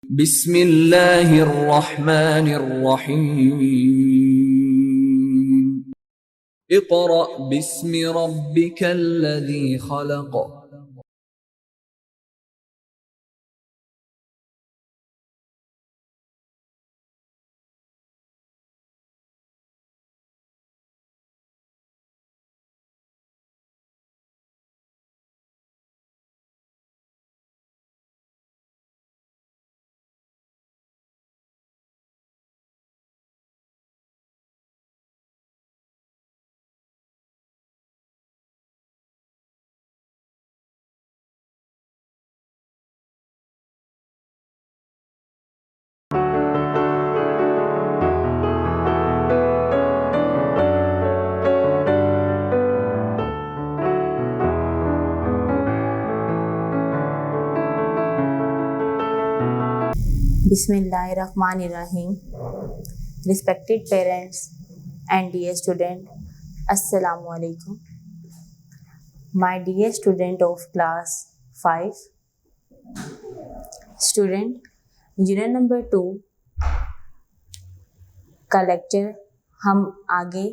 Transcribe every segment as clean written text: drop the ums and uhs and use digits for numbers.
बिस्मिल्लाहिर्रहमानिर्रहीम। Iqra बिस्मि रब्बिकल्लज़ी खलक़। Bismillahirrahmanirrahim. Respected parents and dear student, Assalamu alaikum. My dear student of class 5, student, unit number 2 का lecture हम आगे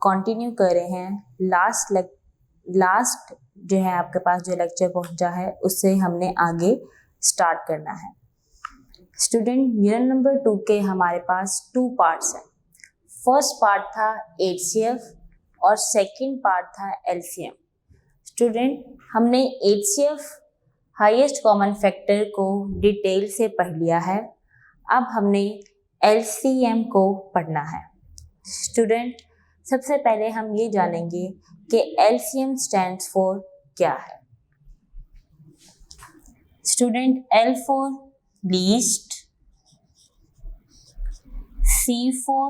continue कर रहे हैं। लास्ट जो है आपके पास जो लेक्चर पहुंचा है उससे हमने आगे स्टार्ट करना है। स्टूडेंट, यूनिट नंबर 2 के हमारे पास 2 पार्ट्स हैं। फर्स्ट पार्ट था HCF और सेकंड पार्ट था LCM। स्टूडेंट, हमने HCF हाईएस्ट कॉमन फैक्टर को डिटेल से पढ़ लिया है। अब हमने LCM को पढ़ना है। स्टूडेंट, सबसे पहले हम ये जानेंगे कि LCM स्टैंड्स फॉर क्या है। Student, L for least, C for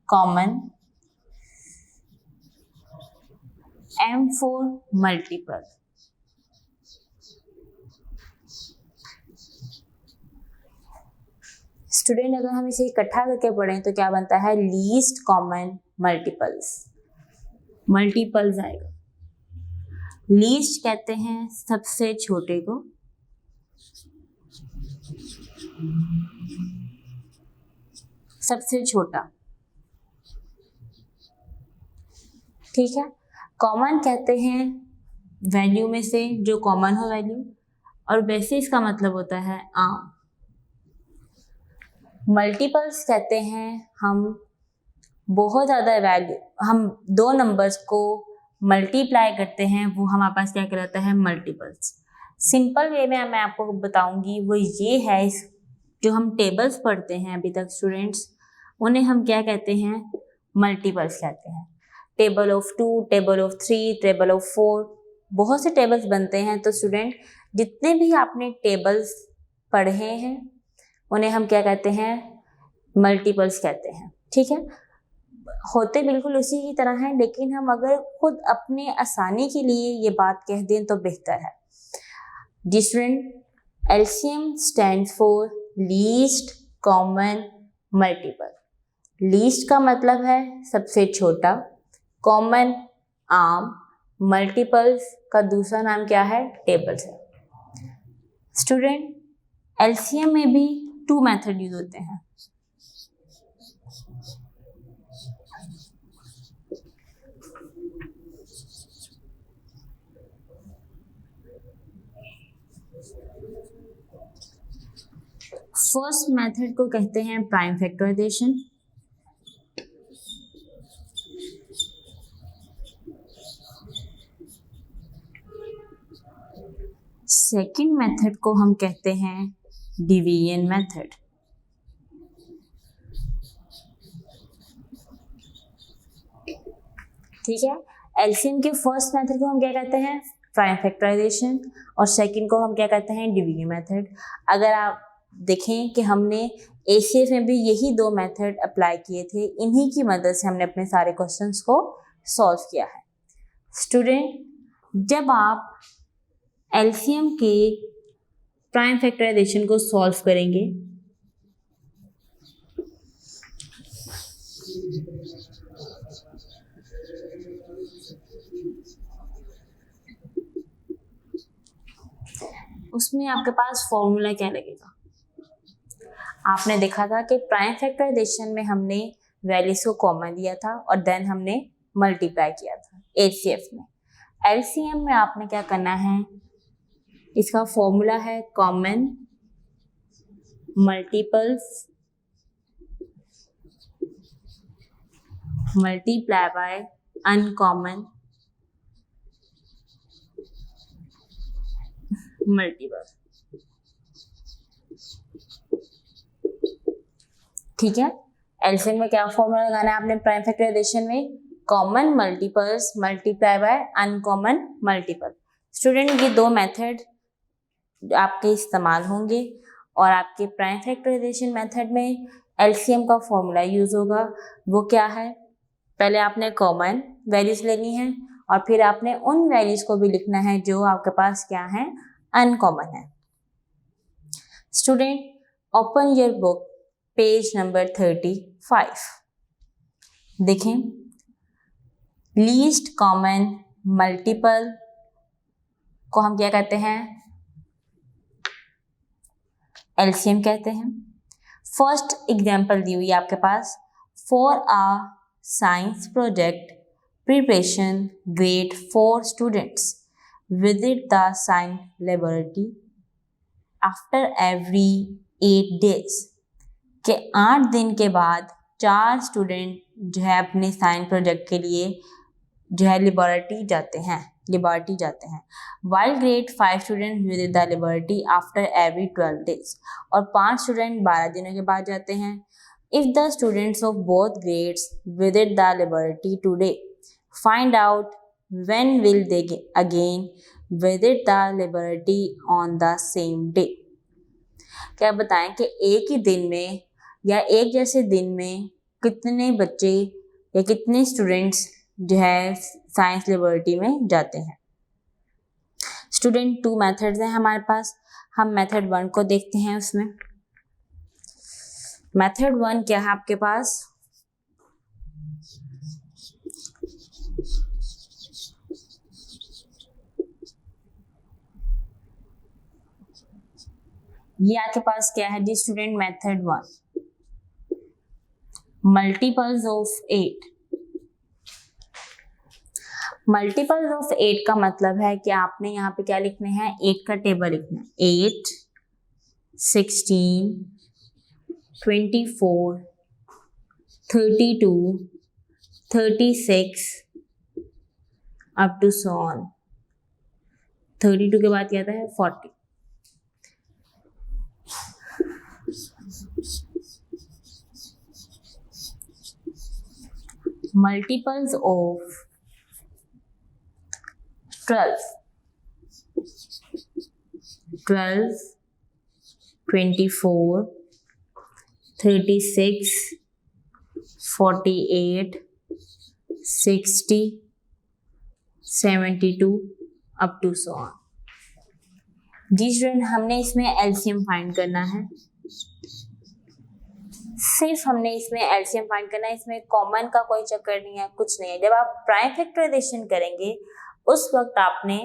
common, M for multiple। Student, अगर हम इसे इकट्ठा करके पढ़ें तो क्या बनता है? लीस्ट कॉमन मल्टीपल्स आएगा। लीस्ट कहते हैं सबसे छोटे को, सबसे छोटा, ठीक है। कॉमन कहते हैं वैल्यू में से जो कॉमन हो वैल्यू, और वैसे इसका मतलब होता है आम। मल्टीपल्स कहते हैं हम बहुत ज़्यादा वैल्यू, हम 2 नंबर्स को मल्टीप्लाई करते हैं, वो हमारे पास क्या कहलाता है? मल्टीपल्स। सिंपल वे में मैं आपको बताऊंगी वो ये है, जो हम टेबल्स पढ़ते हैं अभी तक स्टूडेंट्स, उन्हें हम क्या कहते हैं? मल्टीपल्स कहते हैं। Table of 2, table of 3, table of 4, बहुत से टेबल्स बनते हैं। तो स्टूडेंट, जितने भी आपने टेबल्स पढ़े हैं उन्हें हम क्या कहते हैं? मल्टीपल्स कहते हैं, ठीक है। होते बिल्कुल उसी की तरह हैं, लेकिन हम अगर खुद अपने आसानी के लिए ये बात कह दें तो बेहतर है। जी student, LCM stands for least common multiple. Least का मतलब है सबसे छोटा, कॉमन आम, मल्टीपल्स का दूसरा नाम क्या है? टेबल्स है। स्टूडेंट, LCM में भी 2 मेथड यूज होते हैं। फर्स्ट मेथड को कहते हैं प्राइम फैक्टराइजेशन, सेकंड मेथड को हम कहते हैं डिवीजन मेथड। ठीक है, LCM के फर्स्ट मेथड को हम क्या कहते हैं? प्राइम फैक्टराइजेशन, और सेकंड को हम क्या कहते हैं? Division method. अगर आप देखें कि हमने ACF में भी यही 2 मेथड अप्लाई किए थे, इन्हीं की मदद से हमने अपने सारे क्वेश्चंस को सॉल्व किया है। स्टूडेंट, जब आप LCM के प्राइम फैक्टराइजेशन को सॉल्व करेंगे उसमें आपके पास फॉर्मूला क्या लगेगा? आपने देखा था कि प्राइम फैक्टराइजेशन में हमने वैल्यूज को कॉमन लिया था और देन हमने मल्टीप्लाई किया था एचसीएफ में। एलसीएम में आपने क्या करना है, इसका फॉर्मूला है common multiples multiply by uncommon multiple. ठीक है, एलसीएम में क्या फॉर्मूला लगाना है आपने प्राइम फैक्टराइजेशन में, common multiples multiply by uncommon multiple. Student ये दो मेथड आपके इस्तेमाल होंगे और आपके प्राइम फैक्टराइजेशन मेथड में एलसीएम का फॉर्मूला यूज होगा। वो क्या है, पहले आपने कॉमन वैल्यूज लेनी है और फिर आपने उन वैल्यूज को भी लिखना है जो आपके पास क्या है, अनकॉमन है। Student open your book page number 35। देखें, लीस्ट कॉमन मल्टीपल को हम क्या कहते हैं, एलसीएम कहते हैं। फर्स्ट एग्जाम्पल दी हुई है आपके पास, for a science project preparation grade 4 students visit the science laboratory after every 8 days। के 8 दिन के बाद 4 स्टूडेंट जो है अपने साइंस प्रोजेक्ट के लिए जो है लेबोरेटरी जाते हैं। While grade 5 student visit the laboratory after every 12 days। और 5 स्टूडेंट 12 दिनों के बाद जाते हैं। If the students of both grades visit the laboratory today, find out when will they again visit the laboratory on the same day. क्या बताएं कि एक ही दिन में या एक जैसे दिन में कितने बच्चे या कितने स्टूडेंट्स जो है साइंस लेबोरेटरी में जाते हैं। स्टूडेंट 2 मेथड्स हैं हमारे पास, हम मेथड 1 को देखते हैं। उसमें मेथड 1 क्या है आपके पास, ये आपके पास क्या है जी student, method 1 multiples of 8। Multiples of 8 का मतलब है कि आपने यहाँ पे क्या लिखने हैं, 8 का टेबल लिखना है। 8, 16, 24, 32, 36 अप टू सो ऑन। 32 के बाद क्या आता है 40। Multiples of 12, 24, 36, 48, 60, 72 up to so on. जी स्टूडेंट, हमने इसमें एलसीएम फाइंड करना है, सिर्फ हमने इसमें एलसीएम फाइंड करना है। इसमें कॉमन का कोई चक्कर नहीं है, कुछ नहीं है। जब आप प्राइम फैक्टराइजेशन करेंगे उस वक्त आपने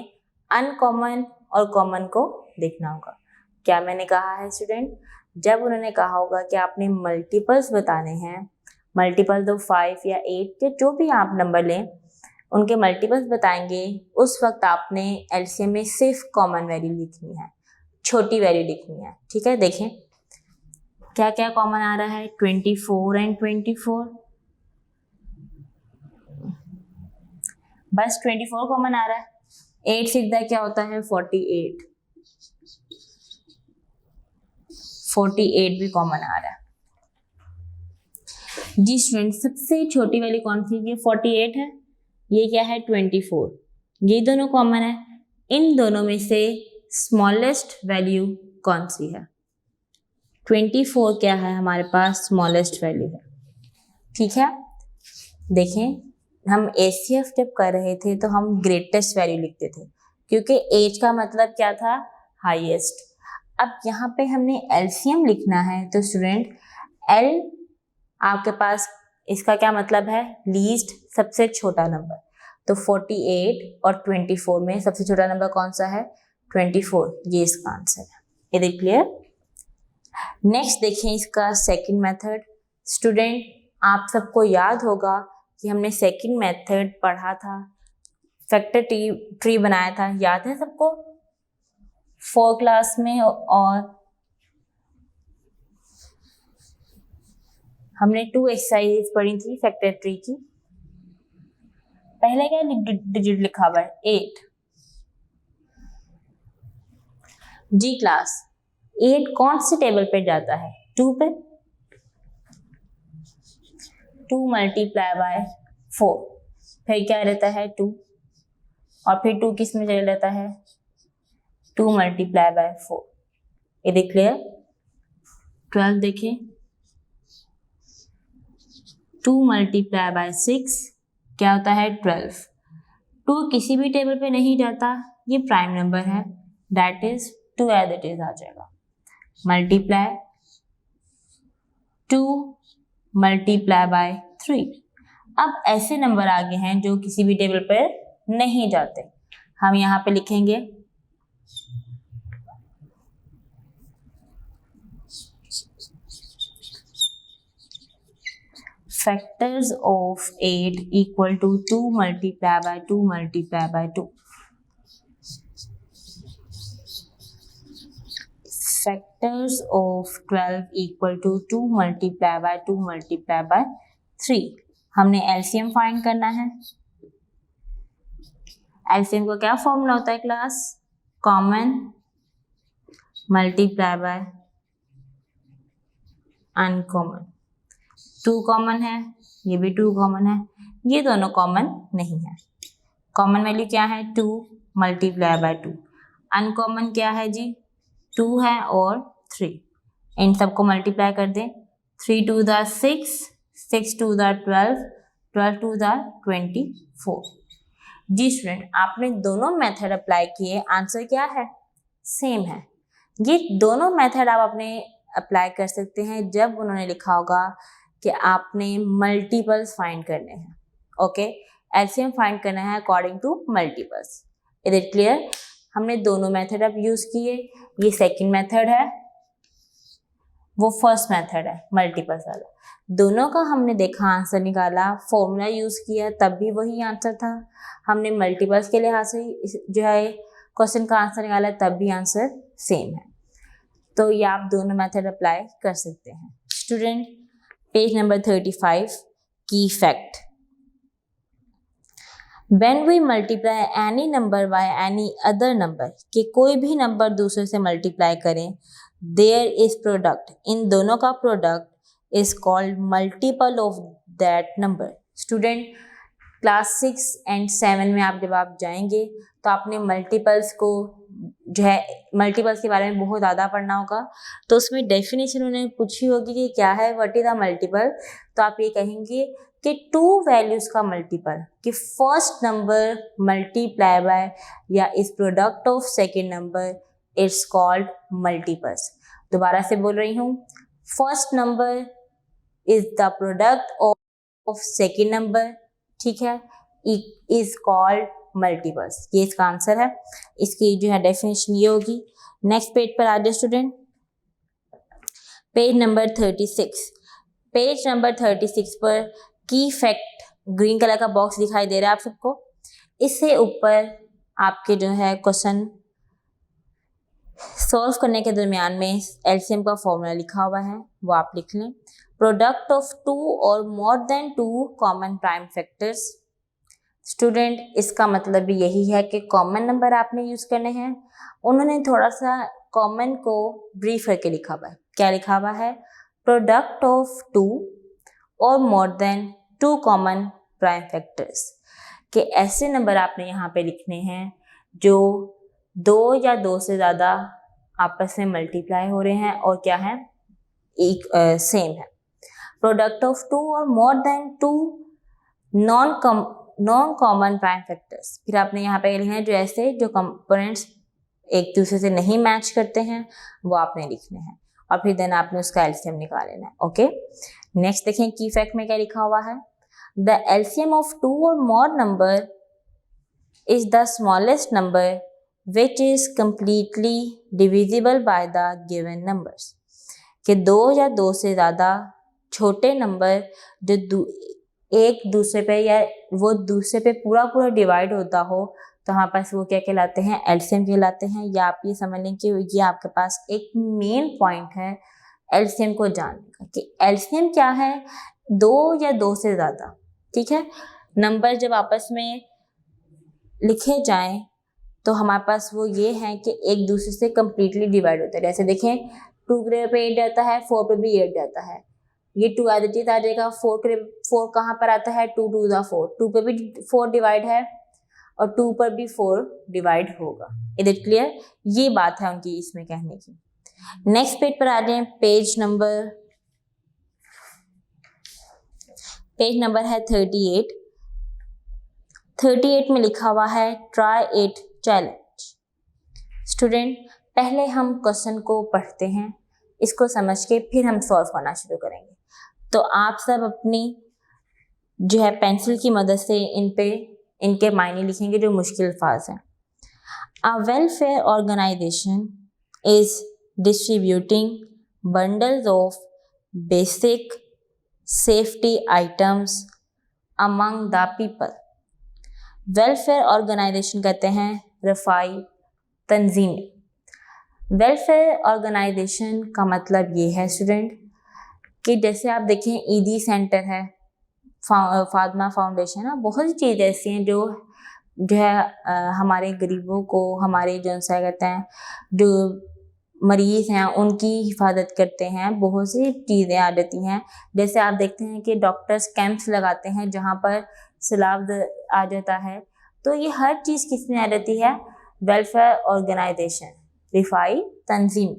अनकॉमन और कॉमन को देखना होगा। क्या मैंने कहा है स्टूडेंट, जब उन्होंने कहा होगा कि आपने मल्टीपल्स बताने हैं, मल्टीपल तो 5 या 8 या जो भी आप नंबर लें उनके मल्टीपल्स बताएंगे, उस वक्त आपने एलसीएम में सिर्फ कॉमन वैल्यू लिखनी है, छोटी वैल्यू लिखनी है। ठीक है, देखें क्या क्या कॉमन आ रहा है, 24 एंड 24, बस 24 कॉमन आ रहा है। 8 सीधा क्या होता है 48, 48 भी कॉमन आ रहा है। जी स्टूडेंट, सबसे छोटी वाली कौन सी, ये 48 है, ये क्या है 24, ये दोनों कॉमन है। इन दोनों में से स्मॉलेस्ट वैल्यू कौन सी है, 24 क्या है हमारे पास स्मॉलेस्ट वैल्यू है। ठीक है, देखें हम एचसीएफ जब कर रहे थे तो हम ग्रेटेस्ट वैल्यू लिखते थे, क्योंकि एच का मतलब क्या था, हाईएस्ट। अब यहाँ पे हमने एलसीएम लिखना है तो स्टूडेंट एल आपके पास इसका क्या मतलब है, लीस्ट, सबसे छोटा नंबर। तो 48 और 24 में सबसे छोटा नंबर कौन सा है, 24, ये इसका आंसर है। Is it clear. नेक्स्ट देखें इसका सेकंड मेथड। स्टूडेंट, आप सबको याद होगा कि हमने सेकंड मेथड पढ़ा था, फैक्टर ट्री बनाया था, याद है सबको 4 क्लास में। और हमने 2 एक्सरसाइज पढ़ी थी फैक्टर ट्री की। पहले क्या डिजिट लिखा हुआ है 8। जी क्लास, 8 कौन से टेबल पे जाता है? 2 पे। 2 मल्टीप्लाई बाय 4, फिर क्या रहता है 2, और फिर 2 किस में चला जाता है? 2 मल्टीप्लाई बाय 4। ये क्लियर? 12 देखें, 2 मल्टीप्लाई बाय 6 क्या होता है? 12। 2 किसी भी टेबल पे नहीं जाता, ये प्राइम नंबर है, that is 2 as it is आ जाएगा। Multiply 2 multiply by 3। अब ऐसे नंबर आगे हैं जो किसी भी टेबल पर नहीं जाते, हम यहाँ पे लिखेंगे factors of 8 equal to 2 multiply by 2 multiply by 2. Factors of 12 equal to 2 multiply by 2 multiply by 3. हमने एलसीएम फाइंड करना है। एलसीएम का क्या फॉर्मूला होता है class? Common multiply by uncommon. 2 common है, ये भी 2 कॉमन है, ये दोनों कॉमन नहीं है। कॉमन वैल्यू क्या है? 2 मल्टीप्लाई बाय 2। अनकॉमन क्या है जी? 2 है और 3। इन सबको मल्टीप्लाई कर दें। 3 2 द 6, 6 2 द 12, 12 2 द 24। जी स्टूडेंट, आपने दोनों मेथड अप्लाई किए, आंसर क्या है? सेम है। ये दोनों मेथड आप अपने अप्लाई कर सकते हैं जब उन्होंने लिखा होगा कि आपने मल्टीपल्स फाइंड करने हैं। ओके, एलसीएम फाइंड करना है according to multiples. Is it clear? हमने दोनों मेथड अब यूज किए। ये सेकंड मेथड है, वो फर्स्ट मेथड है मल्टीपल्स वाला। दोनों का हमने देखा, आंसर निकाला, फॉर्मूला यूज किया, तब भी वही आंसर था। हमने मल्टीपल्स के लिहाज से जो है क्वेश्चन का आंसर निकाला, तब भी आंसर सेम है। तो ये आप दोनों मेथड अप्लाई कर सकते हैं। स्टूडेंट, पेज नंबर 35, की fact. When we multiply any number by any other number, कि कोई भी नंबर दूसरे से मल्टीप्लाई करें, there is product, इन दोनों का product is called multiple of that number. Student, class 6 and 7 में आप जब आप जाएंगे तो आपने मल्टीपल्स को जो है मल्टीपल्स के बारे में बहुत ज़्यादा पढ़ना होगा। तो उसमें डेफिनेशन उन्हें पूछी होगी कि क्या है, व्हाट इज द मल्टीपल। तो आप ये कहेंगे कि 2 वैल्यूज का मल्टीपल, कि फर्स्ट नंबर मल्टीप्लाई बाय या इस product of second number, it's called multiples. दोबारा से बोल रही हूँ, first number is the product of second number, ठीक है, इज कॉल्ड मल्टीपल्स। ये इसका आंसर है। इसकी जो है डेफिनेशन ये होगी। नेक्स्ट पेज पर आ जाए student, page number 36। Page number 36 पर की फैक्ट, ग्रीन कलर का बॉक्स दिखाई दे रहा है आप सबको। इससे ऊपर आपके जो है क्वेश्चन सॉल्व करने के दरमियान में एलसीएम का फॉर्मूला लिखा हुआ है, वो आप लिख लें। प्रोडक्ट ऑफ 2 और more than 2 common prime factors. Student, इसका मतलब भी यही है कि कॉमन नंबर आपने यूज करने हैं। उन्होंने थोड़ा सा कॉमन को ब्रीफ करके लिखा हुआ है। क्या लिखा हुआ है? प्रोडक्ट ऑफ 2 और more than 2 common prime factors, कि ऐसे नंबर आपने यहाँ पे लिखने हैं जो 2 या 2 से ज़्यादा आपस में मल्टीप्लाई हो रहे हैं और क्या है, एक सेम है। प्रोडक्ट ऑफ 2 और more than 2 non common prime factors. फिर आपने यहाँ पे लिखना है जो ऐसे जो कंपोनेंट्स एक दूसरे से नहीं मैच करते हैं, वो आपने लिखने हैं, और फिर देन आपने उसका एलसीएम निकाल लेना है। ओके, नेक्स्ट देखें की फैक्ट में क्या लिखा हुआ है। द एलसीएम ऑफ 2 और मोर number is the smallest number which is completely divisible by the given numbers. कि 2 या 2 से ज़्यादा छोटे नंबर जो एक दूसरे पे या वो दूसरे पे पूरा डिवाइड होता हो तो हमारे पास वो क्या कहलाते हैं, एलसीएम कहलाते हैं। या आप ये समझ लें कि ये आपके पास एक मेन पॉइंट है एलसीएम को जानने का कि एलसीएम क्या है, 2 या 2 से ज़्यादा, ठीक है। नंबर जब आपस में लिखे जाएं तो हमारे पास वो ये है कि एक दूसरे से कंप्लीटली डिवाइड होता है। जैसे देखें 2 पे 8 जाता है, 4 पे भी 8 जाता है, ये 2 एज इट इज आ जाएगा। 4 कहाँ पर आता है, 2 2 ज़ा 4, 2 पे भी 4 डिवाइड है और 2 पर भी 4 डिवाइड होगा। Is it clear? ये बात है उनकी इसमें कहने की। नेक्स्ट पेज पर आ जाए, पेज नंबर है 38। 38 में लिखा हुआ है ट्राई इट चैलेंज। स्टूडेंट, पहले हम क्वेश्चन को पढ़ते हैं, इसको समझ के फिर हम सॉल्व करना शुरू करेंगे। तो आप सब अपनी जो है पेंसिल की मदद से इनके मायने लिखेंगे जो मुश्किल अल्फाज हैं। A welfare organisation is distributing bundles of basic safety items among the people. Welfare organisation कहते हैं रफाई तंजीम। वेलफेयर ऑर्गेनाइजेशन का मतलब ये है स्टूडेंट कि जैसे आप देखें ईदी सेंटर है, फातिमा फाउंडेशन है, बहुत सी चीज़ें ऐसी हैं जो है हमारे गरीबों को, हमारे जो सा कहते हैं जो मरीज़ हैं उनकी हिफाजत करते हैं। बहुत सी चीज़ें आ जाती हैं, जैसे आप देखते हैं कि डॉक्टर्स कैंप्स लगाते हैं जहाँ पर सैलाब आ जाता है, तो ये हर चीज़ किस में आ जाती है, वेलफेयर ऑर्गेनाइजेशन, रिफाई तंजीम।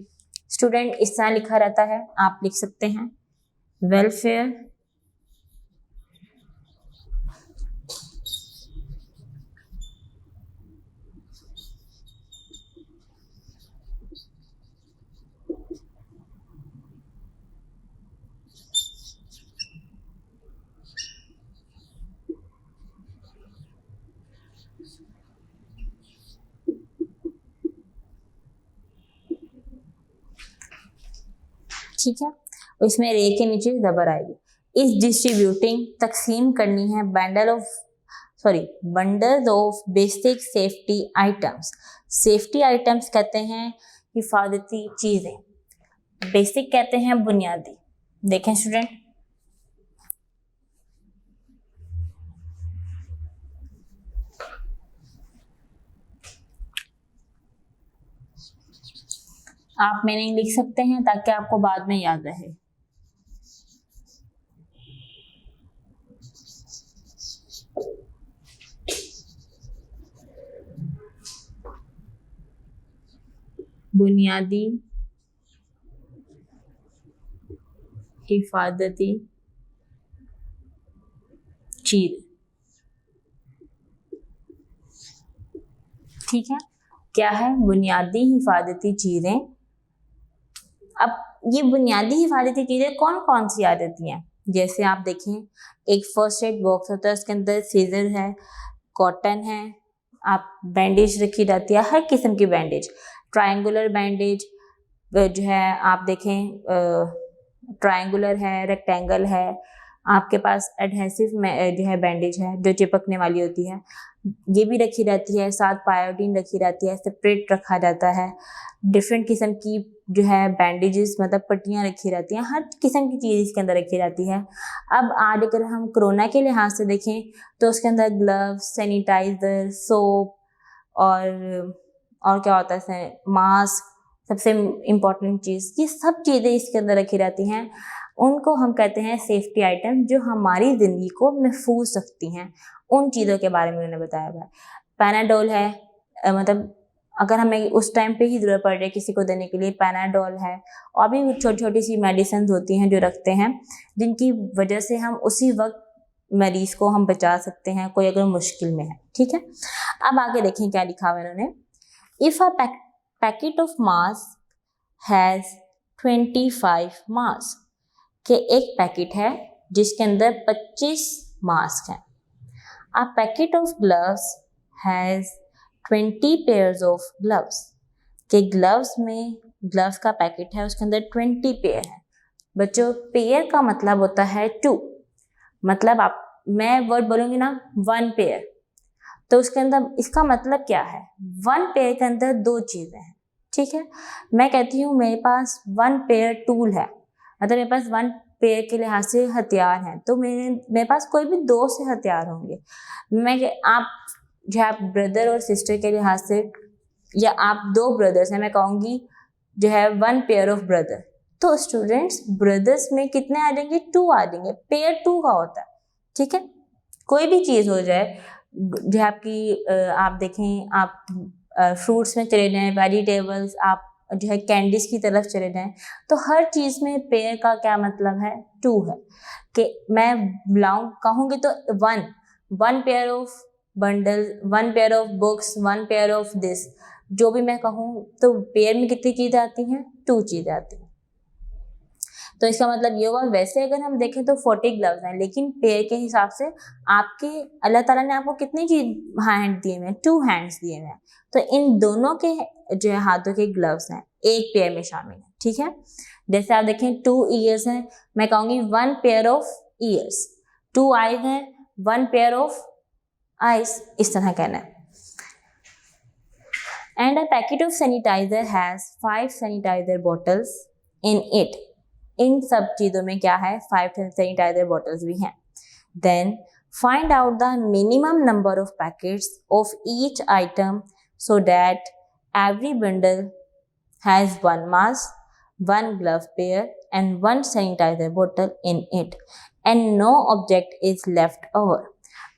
स्टूडेंट इस तरह लिखा रहता है, आप लिख सकते हैं वेलफेयर ठीक है, इसमें रे के नीचे जबर आएगी। इस डिस्ट्रीब्यूटिंग तकसीम करनी है bundles of basic safety items. Safety items कहते हैं हिफाजती चीज़ें, बेसिक कहते हैं बुनियादी। देखें स्टूडेंट, आप मीनिंग लिख सकते हैं ताकि आपको बाद में याद रहे। बुनियादी हिफाजती चीज, ठीक है, क्या है, बुनियादी हिफाजती चीजें। अब ये बुनियादी हिफाजती चीजें कौन कौन सी आ जाती हैं, जैसे आप देखें एक फर्स्ट एड बॉक्स होता है, उसके अंदर सीजर है, कॉटन है, आप बैंडेज रखी जाती है, हर किस्म की बैंडेज, ट्रायंगुलर बैंडेज जो है आप देखें ट्रायंगुलर है, रेक्टेंगल है, आपके पास एडहेसिव जो है बैंडेज है जो चिपकने वाली होती है, ये भी रखी जाती है, साथ पायोडीन रखी जाती है, सेपरेट रखा जाता है, डिफरेंट किस्म की जो है बैंडेजेस मतलब पट्टियाँ रखी जाती हैं, हर किस्म की चीज़ इसके अंदर रखी जाती है। अब आज अगर हम कोरोना के लिहाज से देखें तो उसके अंदर ग्लव्स, सैनिटाइज़र, सोप और क्या होता है, मास्क, सबसे इम्पॉर्टेंट चीज़, ये सब चीज़ें इसके अंदर रखी रहती हैं। उनको हम कहते हैं सेफ्टी आइटम, जो हमारी ज़िंदगी को महफूज रखती हैं। उन चीज़ों के बारे में उन्होंने बताया हुआ है। पैनाडोल है, मतलब अगर हमें उस टाइम पे ही ज़रूरत पड़ रही है किसी को देने के लिए, पैनाडोल है, और भी छोटी छोटी सी मेडिसिन होती हैं जो रखते हैं, जिनकी वजह से हम उसी वक्त मरीज़ को हम बचा सकते हैं, कोई अगर मुश्किल में है, ठीक है। अब आगे देखें क्या लिखा हुआ है उन्होंने, if a packet of mask has 25 mask, के एक पैकेट है जिसके अंदर 25 मास्क हैं। A packet of gloves has 20 pairs of gloves, के ग्लव्स में ग्लव्स का पैकेट है उसके अंदर 20 पेयर है। बच्चों पेयर का मतलब होता है 2, मतलब मैं वर्ड बोलूँगी ना 1 पेयर, तो उसके अंदर इसका मतलब क्या है, 1 पेयर के अंदर 2 चीज़ें हैं, ठीक है। मैं कहती हूँ मेरे पास 1 पेयर टूल है, मतलब मेरे पास 1 पेयर के लिहाज से हथियार हैं, तो मेरे पास कोई भी 2 से हथियार होंगे। आप जो आप ब्रदर और सिस्टर के लिहाज से, या आप 2 ब्रदर्स हैं, मैं कहूँगी जो है 1 पेयर ऑफ ब्रदर, तो स्टूडेंट्स ब्रदर्स में कितने आ जाएंगे, 2 आ जाएंगे, पेयर 2 का होता है, ठीक है। कोई भी चीज़ हो जाए, जो आपकी आप देखें, आप फ्रूट्स में चले जाएं, वेजिटेबल्स, आप जो है कैंडीज की तरफ चले जाएं, तो हर चीज़ में पेयर का क्या मतलब है, 2 है। कि मैं बिलोंग कहूँगी तो 1 pair of bundle, 1 pair of books, 1 pair of this, जो भी मैं कहूँ, तो पेयर में कितनी चीज़ें आती हैं, 2 चीज़ें आती हैं। तो इसका मतलब ये हुआ, वैसे अगर हम देखें तो 40 ग्लव्स हैं, लेकिन पेयर के हिसाब से आपके अल्लाह ताला ने आपको कितनी चीज हैंड दिए हुए हैं, 2 हैंड्स दिए हुए हैं, तो इन दोनों के जो है हाथों के ग्लव्स हैं, एक पेयर में शामिल है, ठीक है। जैसे आप देखें 2 ईयर्स हैं, मैं कहूँगी 1 पेयर ऑफ ईयर्स, 2 आईज हैं, 1 पेयर ऑफ आईज, इस तरह कहना है। And a packet of sanitizer has 5 sanitizer bottles in it. इन सब चीज़ों में क्या है, 5 सैनिटाइजर बॉटल्स भी हैं। Then find out the minimum number of packets of each item so that every bundle has 1 mask, 1 glove pair and 1 sanitiser bottle in it and no object is left over.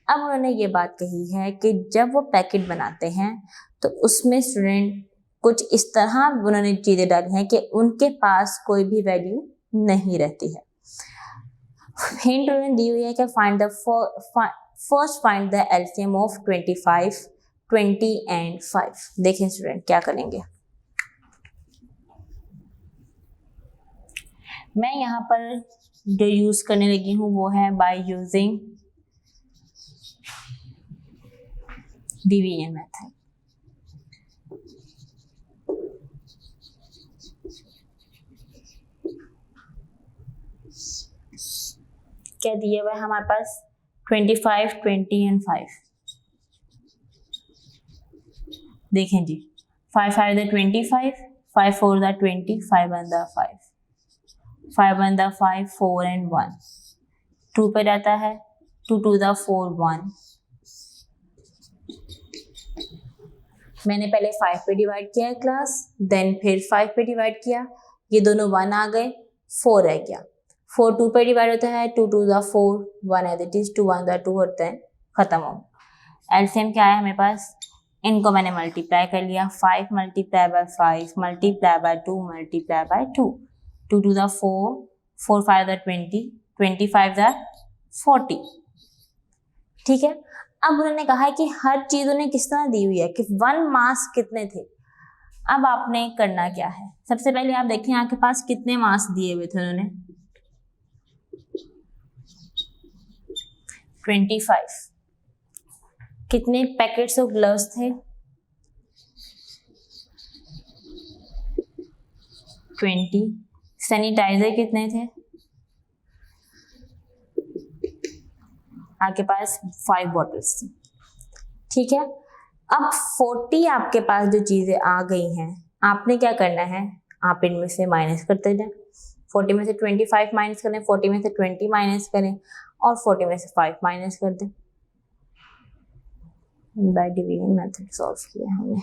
अब उन्होंने ये बात कही है कि जब वो पैकेट बनाते हैं तो उसमें स्टूडेंट कुछ इस तरह उन्होंने चीज़ें डाली हैं कि उनके पास कोई भी वैल्यू नहीं रहती है। हिंट उन्होंने दी हुई है कि first find the LCM of 25, 20 and 5। देखें स्टूडेंट क्या करेंगे। मैं यहाँ पर जो यूज करने लगी हूँ वो है बाय यूजिंग डिवीजन मेथड। क्या दिया हुआ है हमारे पास, 25, 20 एंड 5। देखें जी, 5 5 the 25, 5 4 the 20, 5 1 the 5, 5 1 the 5, 4 and 1, 2 पे जाता है, 2 2 द 4, 1। मैंने पहले 5 पे डिवाइड किया क्लास, देन फिर 5 पे डिवाइड किया, ये दोनों 1 आ गए, 4 रह गया। 4 2 पे डिवाइड होता है, 2 2 द 4, 1 एज इट इज, 2 1 द 2 होता है, खत्म हो। एलसीएम क्या है हमारे पास, इनको मैंने मल्टीप्लाई कर लिया, 5 multiply by 5 multiply by 2 multiply by 2, 2 2 द 4, 4 5 द 20, 25 द 40, ठीक है। अब उन्होंने कहा है कि हर चीज उन्हें किस तरह दी हुई है कि 1 मास कितने थे। अब आपने करना क्या है, सबसे पहले आप देखें आपके पास कितने मास दिए हुए थे उन्होंने, 25। कितने पैकेट्स ऑफ ग्लव्स थे, 20। सैनिटाइजर कितने थे, आपके पास 5 बॉटल्स थी, ठीक है। अब 40 आपके पास जो चीजें आ गई हैं, आपने क्या करना है, आप इनमें से माइनस करते जाएं। 40 में से 25 माइनस करें, 40 में से 20 माइनस करें और 40 में से 5 माइनस कर दें। बाय डिवीजन मेथड सॉल्व किया हमने।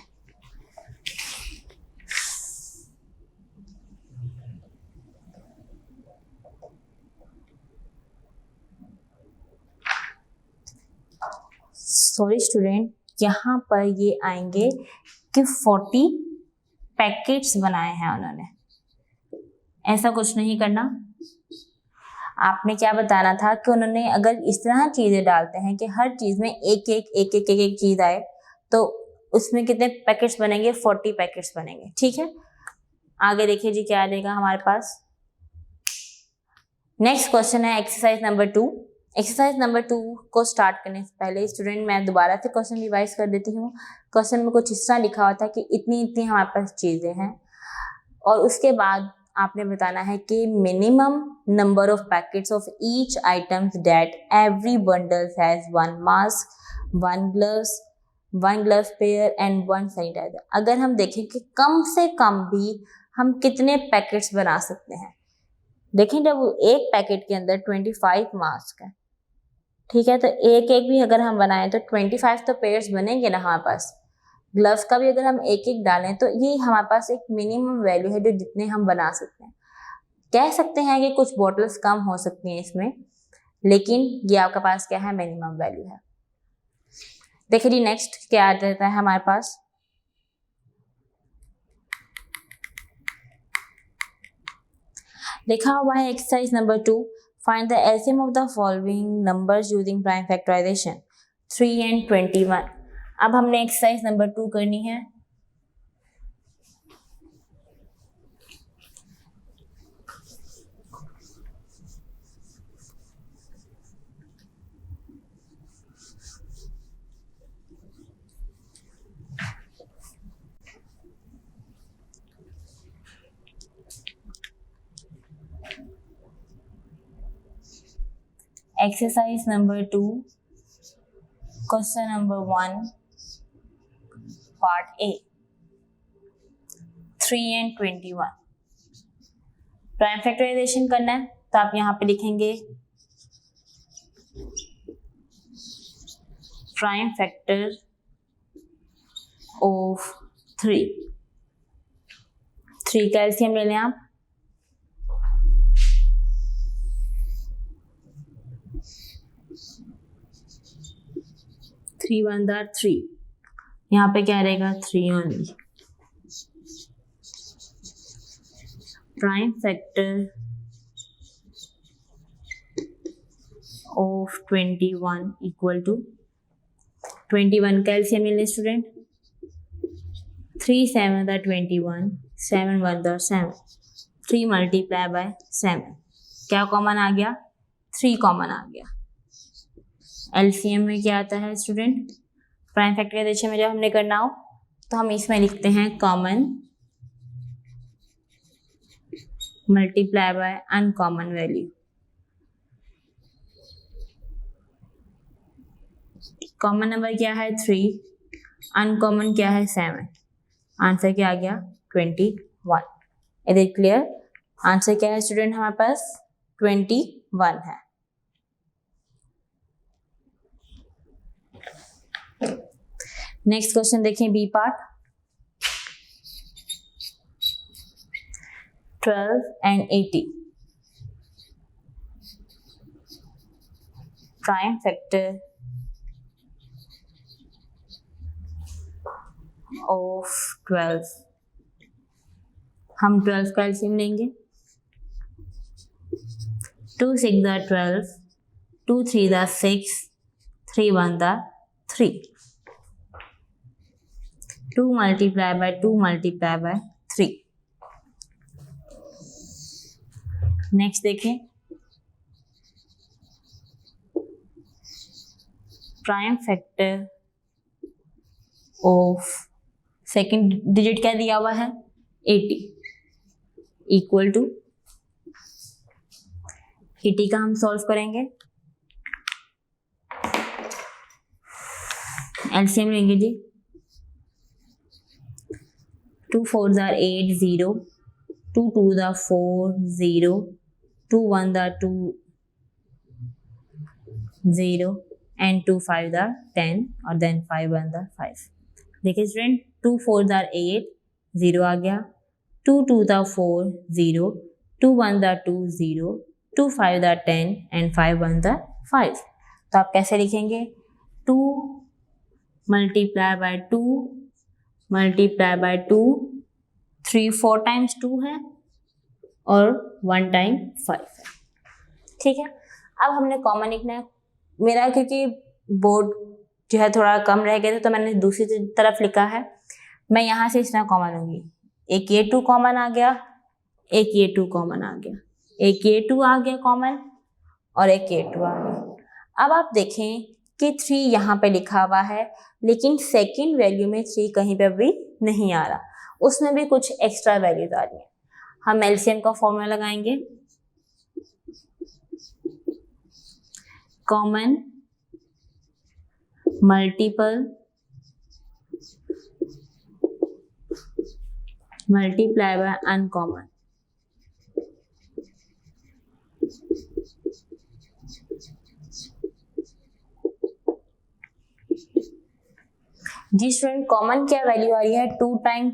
सॉरी स्टूडेंट, यहाँ पर ये आएंगे कि 40 पैकेट्स बनाए हैं उन्होंने, ऐसा कुछ नहीं करना। आपने क्या बताना था कि उन्होंने अगर इस तरह चीजें डालते हैं कि हर चीज में एक एक चीज आए, तो उसमें कितने पैकेट्स बनेंगे, 40 पैकेट्स बनेंगे, ठीक है। आगे देखिए जी क्या आ जाएगा हमारे पास। नेक्स्ट क्वेश्चन है एक्सरसाइज नंबर 2। एक्सरसाइज नंबर 2 को स्टार्ट करने से पहले स्टूडेंट मैं दोबारा से क्वेश्चन रिवाइज कर देती हूँ। क्वेश्चन में कुछ हिस्सा लिखा हुआ था कि इतनी इतनी हमारे पास चीजें हैं, और उसके बाद आपने बताना है कि minimum number of packets of each items that every bundle has 1 mask 1 gloves pair and 1 sanitiser. अगर हम देखें कि कम से कम भी हम कितने पैकेट्स बना सकते हैं, देखें जब एक पैकेट के अंदर 25 मास्क है, ठीक है, तो एक एक भी अगर हम बनाएं तो 25 तो पेयर्स बनेंगे ना हमारे पास। ग्लव्स का भी अगर हम एक एक डालें तो ये हमारे पास एक मिनिमम वैल्यू है जो जितने हम बना सकते हैं। कह सकते हैं कि कुछ बॉटल्स कम हो सकती हैं इसमें, लेकिन ये आपके पास क्या है, मिनिमम वैल्यू है। देखिए जी नेक्स्ट क्या आ जाता है हमारे पास, लिखा हुआ है exercise number 2, find the LCM of the following numbers using prime factorisation 3 and 21। अब हमने एक्सरसाइज नंबर 2 करनी है। Exercise number 2 question number 1 part A 3 and 21। Prime factorisation करना है तो आप यहाँ पे लिखेंगे प्राइम फैक्टर ऑफ 3 का एलसीएम ले लें आप, थ्री 1 3, यहाँ पे क्या रहेगा 3 only. Prime factor of 21 equal to 21 का एलसीएम ले लें स्टूडेंट, 3 7 21, 7 1 7, 3 मल्टीप्लाई बाय 7, क्या कॉमन आ गया, 3 कॉमन आ गया। एलसीएम में क्या आता है स्टूडेंट, प्राइम फैक्टराइजेशन में जब हमने करना हो तो हम इसमें लिखते हैं common multiply by uncommon value. Common number क्या है 3, अनकॉमन क्या है 7, आंसर क्या आ गया 21। Is it clear? आंसर क्या है स्टूडेंट, हमारे पास 21 है। नेक्स्ट क्वेश्चन देखें B part, 12 and 80 prime factor of 12। हम 12 का एलसीएम लेंगे, 2 6 12, 2 3 6, 3 1 3, 2 multiply by 2 multiply by 3। Next देखें prime factor of second digit क्या दिया हुआ है 80 इक्वल टू 80 का हम सॉल्व करेंगे, एलसीएम लेंगे जी, 2 4 8 0, 2 2 4 0, 2 1 2 0 and 2 5 10 और देन 5 1 5। देखिए स्टूडेंट 2 4 8 0 आ गया, 2 2 4 0, 2 1 2 0, 2 5 10 एंड 5 1 5। तो आप कैसे लिखेंगे 2 multiply by 2 multiply by 2, 3 4 times 2 है और 1 टाइम 5 है। ठीक है, अब हमने कॉमन लिखना है। मेरा क्योंकि बोर्ड जो है थोड़ा कम रह गया था तो मैंने दूसरी तरफ लिखा है, मैं यहाँ से इस तरह कॉमन लूँगी, एक ये 2 कॉमन आ गया, एक ये 2 कॉमन आ गया, एक ये 2 आ गया कॉमन और एक ये 2 आ गया। अब आप देखें कि 3 यहाँ पे लिखा हुआ है लेकिन सेकंड वैल्यू में 3 कहीं पे भी नहीं आ रहा, उसमें भी कुछ एक्स्ट्रा वैल्यूज आ रही हैं। हम एलसीएम का फॉर्मूला लगाएंगे, common multiple multiply by uncommon. जी स्टूडेंट, कॉमन क्या वैल्यू आ रही है, 2 टाइम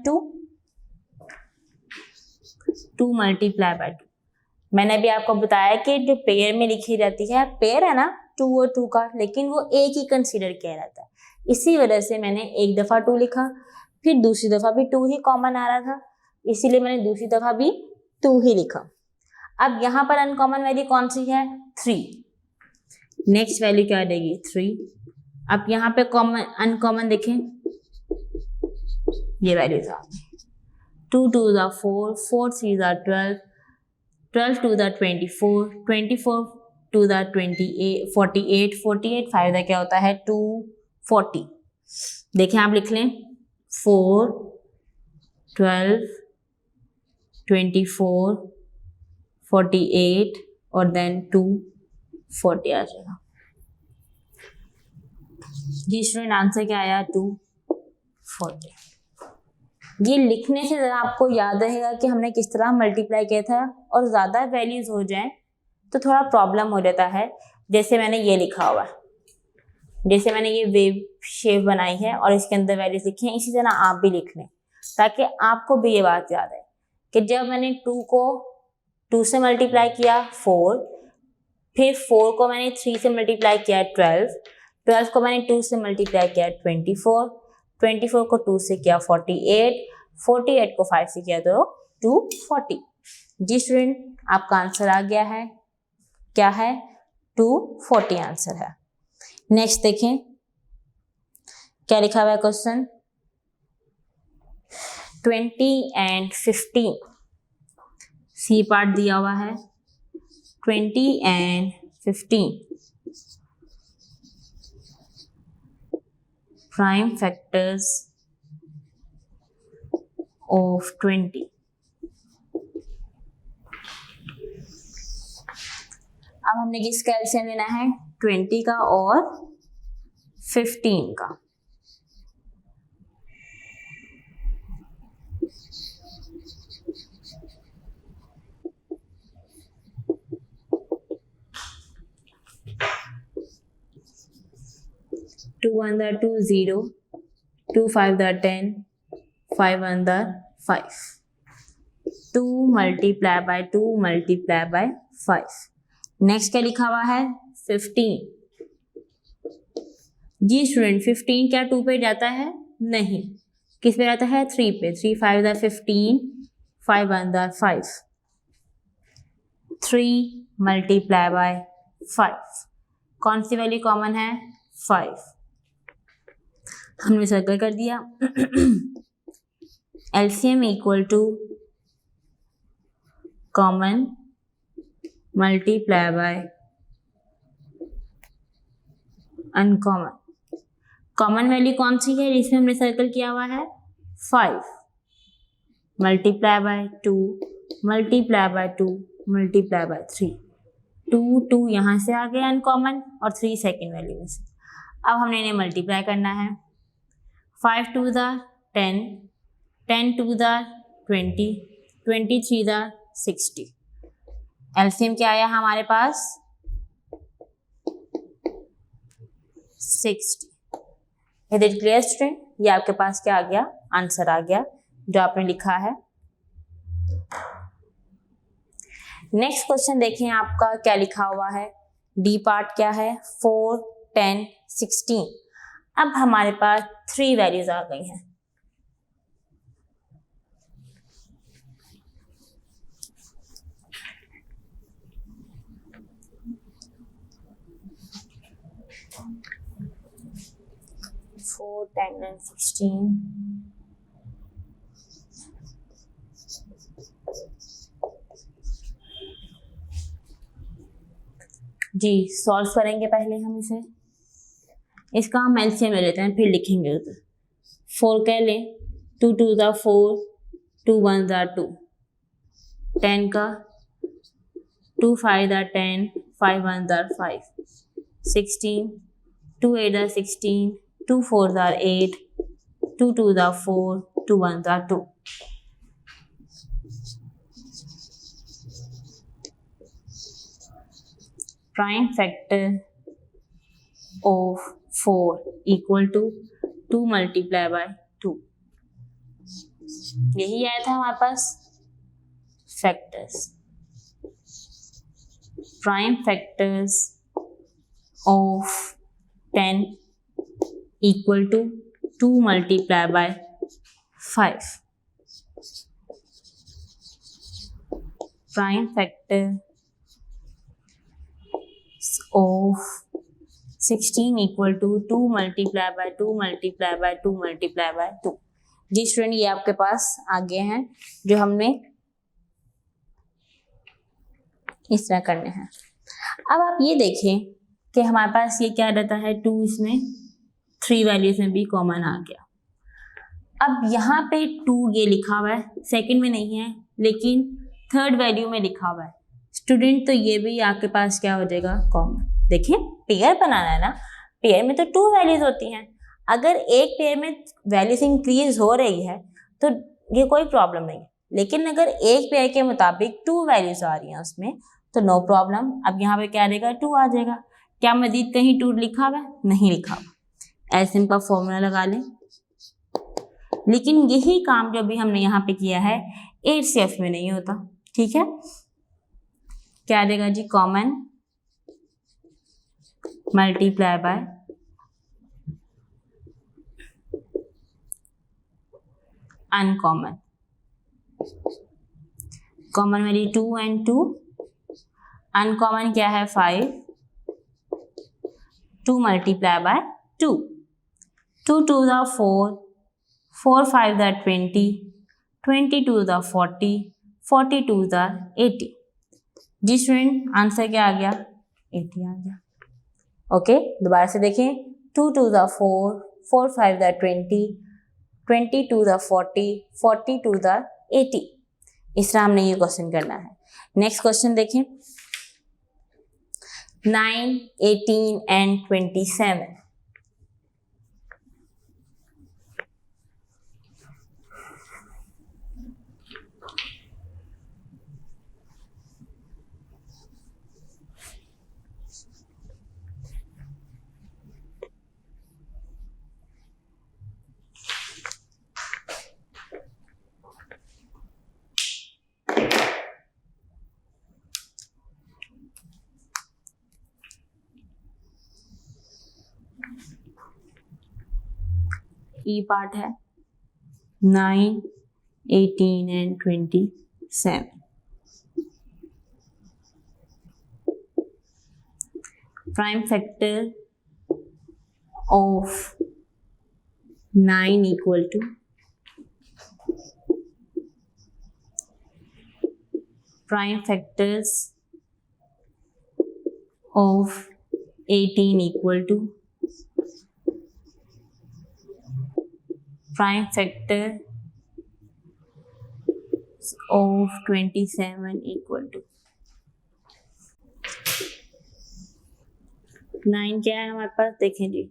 2 मल्टीप्लाई बाय 2। मैंने अभी आपको बताया कि जो पेयर में लिखी जाती है, पेयर है ना 2 और 2 का, लेकिन वो एक ही कंसीडर किया जाता है। इसी वजह से मैंने एक दफा 2 लिखा, फिर दूसरी दफा भी 2 ही कॉमन आ रहा था, इसीलिए मैंने दूसरी दफा भी 2 ही लिखा। अब यहाँ पर अनकॉमन वैल्यू कौन सी है, 3। नेक्स्ट वैल्यू क्या आ जाएगी, 3। अब यहाँ पे कॉमन अनकॉमन देखें, ये वैल्यूज आ गई, 2 2 4, 4 3 12, 12 2 24, 24 2 28, 48, 48 5 क्या होता है 240। देखें आप लिख लें 4 12 24 48 और देन 240 आ जाएगा। जी स्टूडेंट, आंसर क्या आया, 240। ये लिखने से जरा आपको याद रहेगा कि हमने किस तरह मल्टीप्लाई किया था, और ज़्यादा वैल्यूज हो जाएं तो थोड़ा प्रॉब्लम हो जाता है। जैसे मैंने ये लिखा हुआ है, जैसे मैंने ये वेव शेप बनाई है और इसके अंदर वैल्यूज लिखी हैं, इसी तरह आप भी लिख लें ताकि आपको भी ये बात याद है कि जब मैंने 2 को 2 से मल्टीप्लाई किया 4, फिर 4 को मैंने 3 से मल्टीप्लाई किया 12, 12 को मैंने 2 से मल्टीप्लाई किया 24, 24 को 2 से किया 48, 48 को 5 से किया तो 240। जी स्टूडेंट, आपका आंसर आ गया है, क्या है 240 आंसर है। नेक्स्ट देखें क्या लिखा हुआ है क्वेश्चन, 20 and 15 सी पार्ट दिया हुआ है, 20 and 15 prime factors of 20। अब हमने किसका एलसीएम लेना है, 20 का और 15 का। To 1 2 0, 2 5 10, 5 1 5, 2 multiply by 2 multiply bye 5। Next क्या लिखा हुआ है, 15। जी स्टूडेंट, 15 क्या 2 पे जाता है, नहीं, किस पे जाता है, 3 पे। 3 5 15, 5 1 5, 3 मल्टीप्लाई बाय 5। कौन सी वैल्यू कॉमन है, 5। हमने सर्कल कर दिया। LCM equal to common multiply by uncommon. Common value कौन सी है जिसमें हमने सर्कल किया हुआ है, 5 multiply by 2 multiply by 2 multiply by 3। 2 2 यहाँ से आ गया अनकॉमन और 3 सेकेंड वैल्यू में से। अब हमने इन्हें मल्टीप्लाई करना है, 5 2 10, 10 2 20, 23 60। एलसीएम क्या आया हमारे पास, 60। इज इट क्लियर स्टूडेंट, ये आपके पास क्या आ गया, आंसर आ गया जो आपने लिखा है। नेक्स्ट क्वेश्चन देखें आपका क्या लिखा हुआ है, डी पार्ट क्या है, 4 10 16। अब हमारे पास 3 वैल्यूज आ गई हैं। Four 10 and 16। जी सॉल्व करेंगे पहले हम इसे, इसका हम एलसीएम ले लेते हैं फिर लिखेंगे उधर। 4 कह लें, 2 2 4, 2 1 2, 10 का 2 5 are 10, 5 1 are 5, 16, 2 8 are 16, 2 4 are 8, 2 2 are 4, 2 1 are 2. Prime factor of 4 equal to 2 multiplied by 2. यही आया था हमारे पास factors. Prime factors of 10 equal to 2 multiplied by 5. Prime factor of 16 equal to 2 multiplied by 2 multiplied by 2 multiplied by 2. Ji student, ये आपके पास आगे हैं जो हमने इस तरह करने हैं. अब आप ये देखें कि हमारे पास ये क्या रहता है, 2 इसमें 3 वैल्यूज में भी कॉमन आ गया. अब यहाँ पे 2 ये लिखा हुआ है, सेकंड में नहीं है लेकिन थर्ड वैल्यू में लिखा हुआ है स्टूडेंट, तो ये भी आपके पास क्या हो जाएगा, कॉमन. देखें, पेयर बनाना है ना, पेयर में तो 2 वैल्यूज होती हैं. अगर एक पेयर में वैल्यूज इंक्रीज हो रही है तो ये कोई प्रॉब्लम नहीं, लेकिन अगर एक पेयर के मुताबिक 2 वैल्यूज आ रही हैं उसमें तो नो प्रॉब्लम. अब यहाँ पे क्या रहेगा, 2 आ जाएगा. क्या मजीद कहीं 2 लिखा हुआ है, नहीं लिखा हुआ. एलसीएम का फॉर्मूला लगा लें. लेकिन यही काम जो भी हमने यहाँ पे किया है 8CF में नहीं होता. ठीक है, क्या देगा जी, common multiply by uncommon. Common वाली 2 and 2, अनकॉमन क्या है 5, 2 multiply by 2, 2 2 the 4, 4 5 the 20, 22 the 40, 42 the 80. Ji student, answer क्या आ गया, 80 आ गया. ओके, दोबारा से देखें, 2 2 the 4, 4 5 the 20, 22 the 40, 42 the 80. इस तरह हमने ये क्वेश्चन करना है. नेक्स्ट क्वेश्चन देखें, 9, 18 and 27. ई पार्ट है 9, 18 and 27. Prime factor of 9 equal to prime factors of 18 equal to prime factor of 27 equal to 9 क्या है हमारे पास, देखें जी,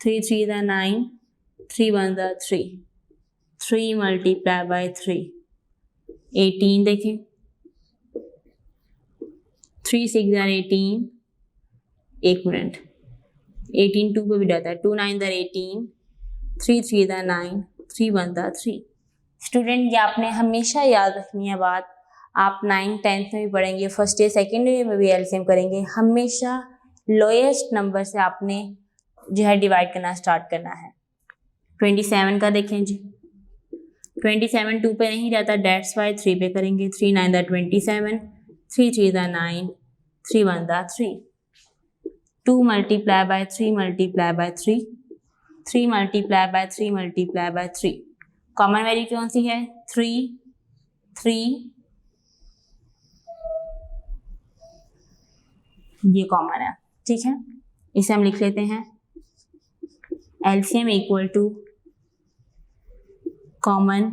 3 3 the 9, 3 1 the 3, 3 multiply by 3, 18 देखें, 3 6 the 18, एक मिनट, 18 2 पे भी जाता है, 2 9 the 18, 3 3 the 9, 3 1 the 3. स्टूडेंट, ये आपने हमेशा याद रखनी है बात, आप 9 10th में भी पढ़ेंगे, फर्स्ट ईयर सेकेंड ईयर में भी एलसीएम करेंगे, हमेशा लोएस्ट नंबर से आपने जो है डिवाइड करना स्टार्ट करना है. 27 का देखें जी, 27 2 पे नहीं जाता, डेट्स वाई 3 पे करेंगे, 3 9 the 27, 3 3 the 9, 3 1 the 3, 2 multiply by 3 multiply by 3, 3 multiply by 3 multiply by 3. Common value कौन सी है, 3 3, ये कॉमन है. ठीक है, इसे हम लिख लेते हैं LCM equal to common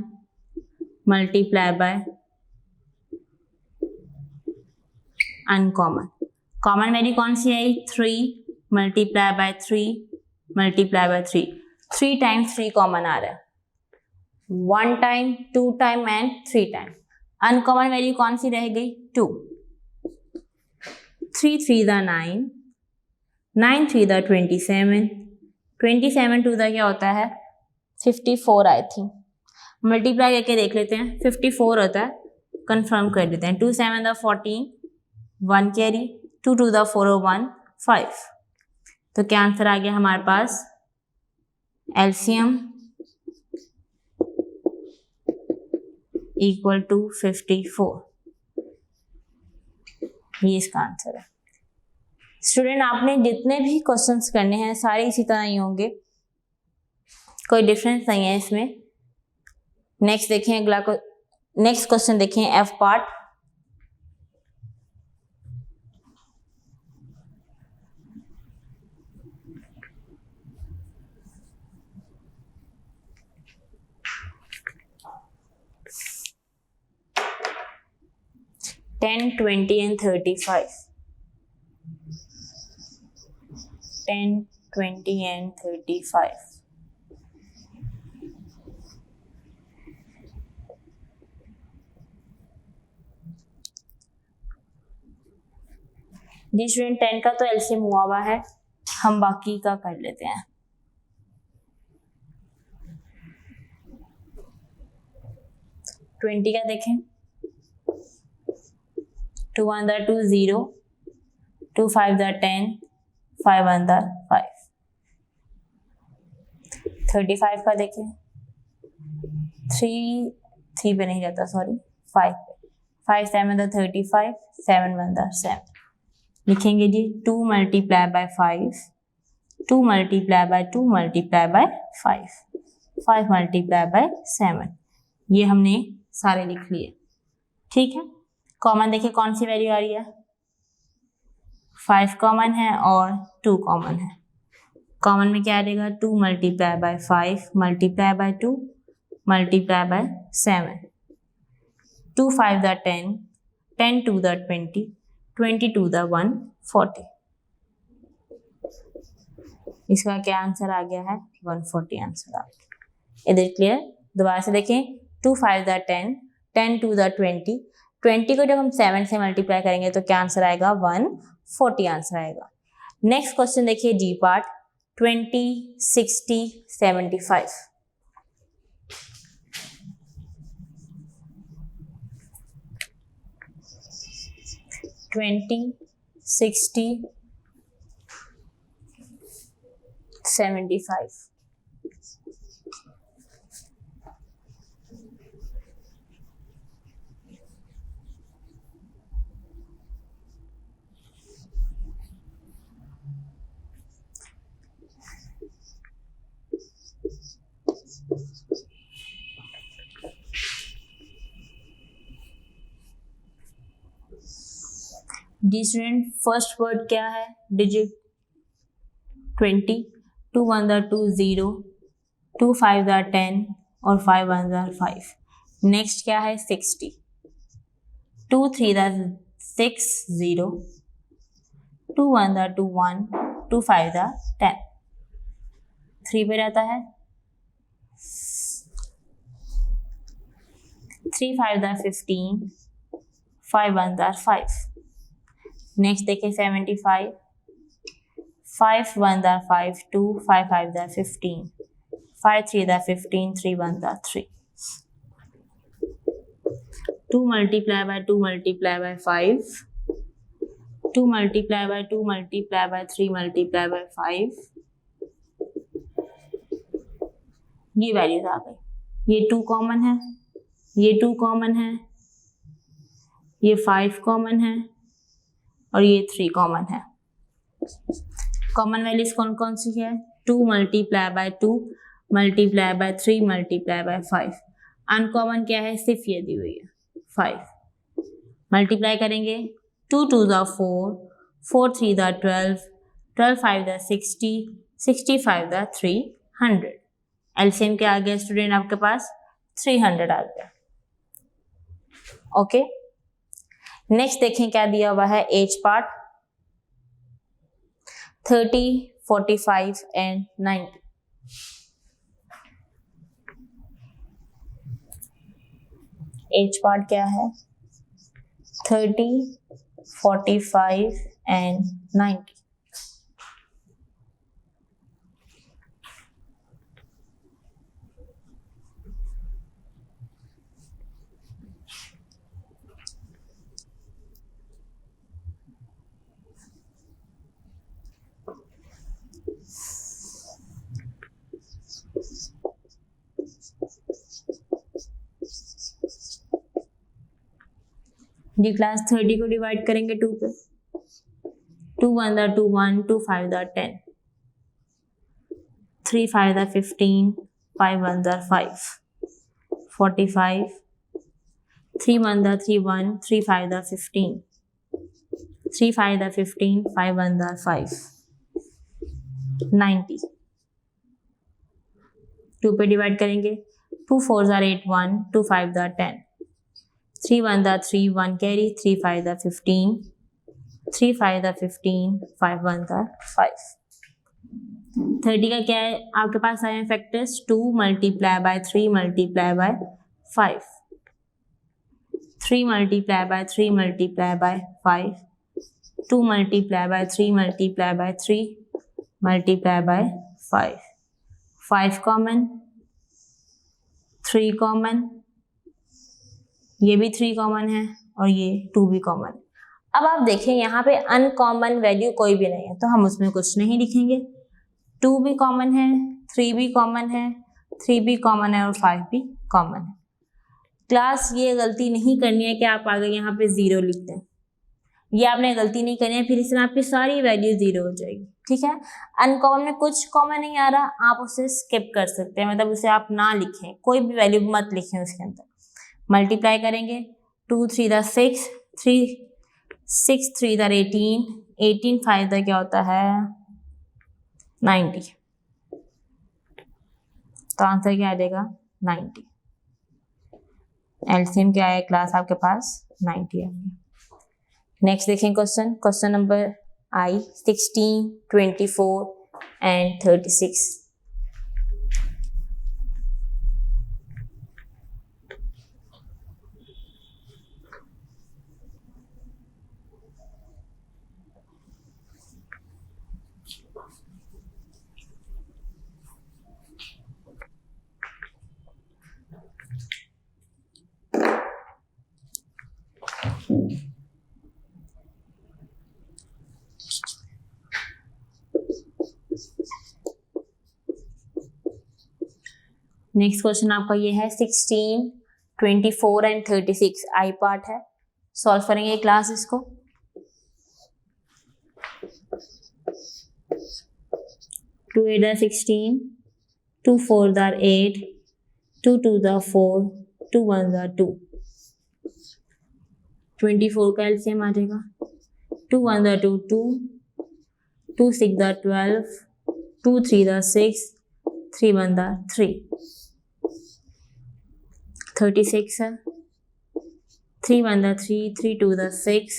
multiply by uncommon. Common value कौन सी आई? 3 multiply by 3 multiply by 3, 3 times 3 common आ रहा है, 1 time, 2 time and 3 time. Uncommon value कौन सी रह गई? 2। 3 3 दा 9, 9 3 दा 27, 27 2 दा क्या होता है? 54 आई थिंक। मल्टीप्लाई करके देख लेते हैं, 54 होता है, कंफर्म कर लेते हैं। 2 7 दा 14, 1 कैरी, 2 2 दा 4 1 5। तो क्या आंसर आ गया हमारे पास? LCM equal to 54। ये इसका आंसर है। स्टूडेंट, आपने जितने भी क्वेश्चंस करने हैं सारे इसी तरह ही होंगे, कोई डिफरेंस नहीं है इसमें। नेक्स्ट देखें, अगला नेक्स्ट क्वेश्चन देखें, F part. Ten 20 and 35, 10 20 and 35। जी स्टूडेंट, 10 का तो एलसीएम हुआ हुआ है, हम बाकी का कर लेते हैं। ट्वेंटी का देखें, 2 1 दा 2 0, 2 5 दा 10, 5 1 दा 5। 35 का देखें, 3 पे नहीं जाता, सॉरी 5 पे, 5 7 दा 35, 7 1 दा 7। लिखेंगे जी 2 multiply bye 5, 2 multiply by 2 multiply bye 5, 5 multiply by 7। ये हमने सारे लिख लिए, ठीक है। कॉमन देखिए कौन सी वैल्यू आ रही है? 5 कॉमन है और 2 कॉमन है। कॉमन में क्या आ जाएगा? 2 multiply bye 5 multiply by 2 multiply bye 7, 2 5 दा 10, 10 2 दा 20, 22 दा 140। इसका क्या आंसर आ गया है? 140 आंसर आ गया। इधर क्लियर? दोबारा से देखें, 2 5 दा 10, 10 2 दा 20, 20 को जब हम 7 से मल्टीप्लाई करेंगे तो क्या आंसर आएगा? 140 आंसर आएगा। नेक्स्ट क्वेश्चन देखिए, जी पार्ट, 20 60 75। 20 60 75। डी स्टूडेंट, फर्स्ट वर्ड क्या है? डिजिट 20, 2 1 दा 2 0, 2 5 दा 10 और 5 1 दा 5। नेक्स्ट क्या है? 60, 2 3 दा 6 0, 2 1 दा 2 1, 2 5 दा 10, 3 पे रहता है, 3 5 दा 15, 5 1 दा 5। नेक्स्ट देखिए 75, 5 1 दा 5 2, 5 5 दा 15, 5 3 दा 15, 3 1 दा 3। 2 multiply by 2 multiply bye 5, 2 multiply by 2 multiply by 3 multiply bye 5। ये वैल्यूज आ गई। ये 2 कॉमन है, ये 2 कॉमन है, ये 5 कॉमन है और ये 3 कॉमन है। कॉमन वैल्यूज कौन कौन सी है? 2 multiply by 2 multiply by 3 multiply bye 5। Uncommon क्या है? सिर्फ ये दी हुई है 5। मल्टीप्लाई करेंगे, 2 2 दा 4, 4 3 दा 12, 12 5 दा 60, 65 दा 300। एलसीएम क्या आ गया स्टूडेंट आपके पास? 300 आ गया। ओके, नेक्स्ट देखें क्या दिया हुआ है H part 30, 45 and 90। H part क्या है 30, 45 एंड 90। ये क्लास 30 को डिवाइड करेंगे 2 पे, 2 1 दा 2 1, 2 5 दा 10, 3 5 दा 15, 5 1 दा 5, 45, 3 1 दा 3 1, 3 5 दा 15, 3 5 दा 15, 5 1 दा 5, 90। 2 पे डिवाइड करेंगे 2 4 दा 8 1, 2 5 दा 10, 3 1 दा 3 1 कैरी, 3 5 दा 15, 3 5 दा 15, 5 1 दा 5। 30 का क्या है आपके पास आए हैं factors 2 multiply by 3 multiply bye 5, 3 multiply by 3 multiply bye 5, 2 multiply by 3 multiply by 3 multiply bye 5, 5 common, 3 common, ये भी 3 कॉमन है और ये 2 भी कॉमन। अब आप देखें यहाँ पे अनकॉमन वैल्यू कोई भी नहीं है तो हम उसमें कुछ नहीं लिखेंगे। 2 भी कॉमन है, 3 भी कॉमन है, 3 भी कॉमन है और 5 भी कॉमन है। क्लास ये गलती नहीं करनी है कि आप आगे यहाँ पे 0 लिख दें, ये आपने गलती नहीं करनी है, फिर इसमें आपकी सारी वैल्यू 0 हो जाएगी। ठीक है, अनकॉमन में कुछ कॉमन नहीं आ रहा, आप उसे स्किप कर सकते हैं, मतलब उसे आप ना लिखें, कोई भी वैल्यू मत लिखें उसके अंदर। मल्टीप्लाई करेंगे 2 3 दा 6, 6 3 दा 18, 18 5 दा क्या होता है 90। तो आंसर क्या आ जाएगा 90। एलसीएम क्या है क्लास आपके पास 90 है। नेक्स्ट देखें question number I 16, 24 and 36। Next question आपका ये है 16, 24 एंड 36 आई पार्ट है। सॉल्व करेंगे क्लास इसको। 2 8 दा 16, 2 4 दा 8, 2 2 दा 4, 2 1 दा 2। 24 का एलसीएम आ जाएगा 2 1 दा 2 2, 2 6 दा 12, 2 3 दा 6, 3 1 दा 3। 36 है 3 1 दा 3, 3 2 दा 6,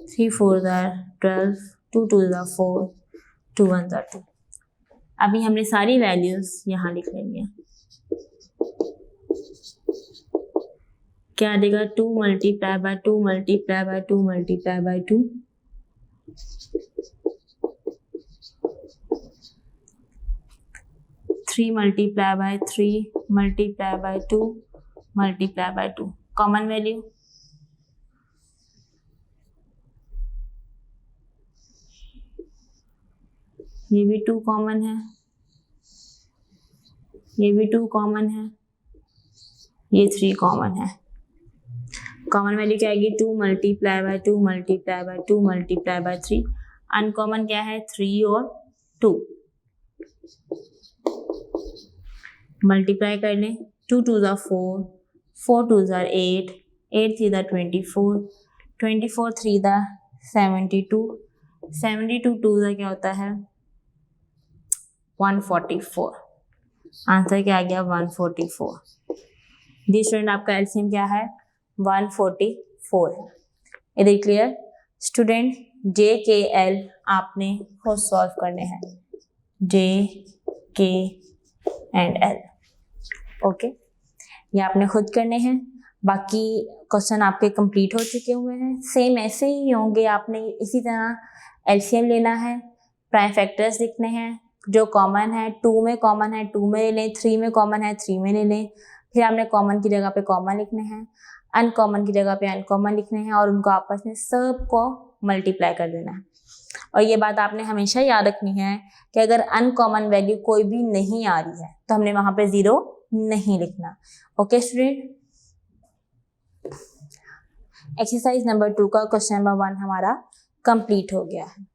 3 4 दा 12, 2 2 दा 4, 2 1 दा 2। अभी हमने सारी वैल्यूज यहाँ लिख लेनी है। क्या देगा 2 multiply by 2 multiply by 2 multiply by 2, 3 multiply by 3 multiply by 2 multiply by 2। Common value ये भी 2 कॉमन है, ये भी 2 कॉमन है, ये 3 कॉमन है। कॉमन वैल्यू क्या आएगी 2 multiply by 2 multiply by 2 multiply by 3। Uncommon क्या है 3 और 2। मल्टीप्लाई कर लें 2 2 दा 4, 4 2 दा 8, 8 3 दा 24, 24 3 दा 72, 72 2 दा क्या होता है 144। आंसर क्या आ गया 144। जी स्टूडेंट आपका एलसीएम क्या है 144 है। इधर क्लियर स्टूडेंट? जे के एल आपने खुद सॉल्व करने हैं, जे के एंड एल, ओके, ये आपने खुद करने हैं। बाकी क्वेश्चन आपके कंप्लीट हो चुके हुए हैं, सेम ऐसे ही होंगे। आपने इसी तरह एलसीएम लेना है, प्राइम फैक्टर्स लिखने हैं, जो कॉमन है 2 में कॉमन है 2 में ले लें, 3 में कॉमन है 3 में ले लें, फिर आपने कॉमन की जगह पे कॉमन लिखने हैं, अनकॉमन की जगह पे अनकॉमन लिखने हैं और उनको आपस में सबको मल्टीप्लाई कर देना है। और ये बात आपने हमेशा याद रखनी है कि अगर अनकॉमन वैल्यू कोई भी नहीं आ रही है तो हमने वहां पे 0 नहीं लिखना। ओके स्टूडेंट, एक्सरसाइज नंबर 2 का क्वेश्चन नंबर 1 हमारा कंप्लीट हो गया है।